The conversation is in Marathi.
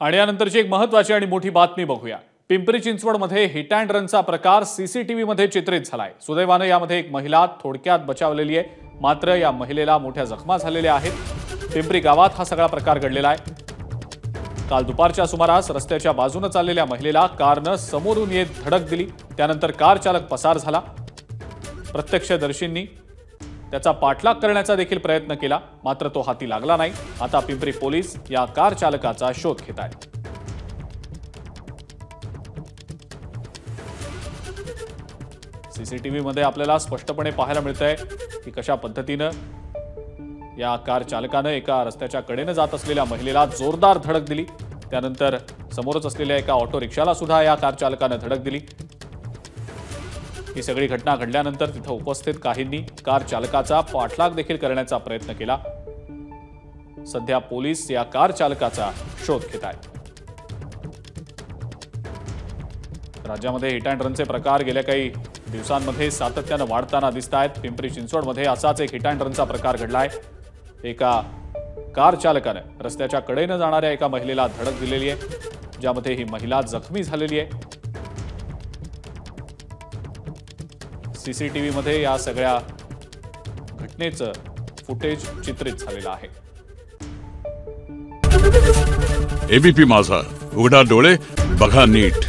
आणि यानंतरची एक महत्त्वाची आणि मोठी बातमी बघूया। पिंपरी चिंचवडमध्ये हिट अँड रनचा प्रकार सीसीटीव्हीमध्ये चित्रित झालाय। सुदैवाने यामध्ये एक महिला थोडक्यात बचावलेली आहे, मात्र या महिलेला मोठ्या जखमा झालेल्या आहेत। पिंपरी गावात हा सगळा प्रकार घडलेला आहे। काल दुपारच्या सुमारास रस्त्याच्या बाजूने चाललेल्या महिलेला कारने समोरून येत धडक दिली। त्यानंतर कार चालक पसार झाला। प्रत्यक्षदर्शींनी त्याचा पाठलाग करण्याचा देखील प्रयत्न केला, मात्र तो हाती लागला नाही। आता पिंपरी पोलीस या कार चालकाचा शोध घेत आहेत। सीसीटीव्ही मध्ये आपल्याला स्पष्टपणे पाहायला मिळतंय की कशा पद्धतीने या कार चालकाने एका रस्त्याच्या कडेने जात असलेल्या महिलेला जोरदार धडक दिली। त्यानंतर समोरच असलेल्या एका ऑटो रिक्षाला सुद्धा या कार चालकाने धडक दिली। ही सगळी घटना घडल्यानंतर तिथे उपस्थित काहींनी कार चालकाचा पाठलाग देखील करण्याचा प्रयत्न केला। सध्या पोलीस या कार चालकाचा शोध घेत आहेत। राज्यामध्ये हिट अँड रनचे प्रकार गेल्या काही दिवसांमध्ये सातत्याने वाढताना दिसत आहेत। पिंपरी चिंचवडमध्ये असाच एक हिट अँड रनचा प्रकार घडलाय। एका कार चालकाने रस्त्याच्या कडेने जाणाऱ्या एका महिलेला धडक दिलेली आहे, ज्यामध्ये ही महिला जखमी झालेली आहे। सीसीटीव्ही मध्ये या सगळ्या घटनेचं फुटेज चित्रित झालेलं आहे। एबीपी माझा, उघडा डोळे बघा नीट।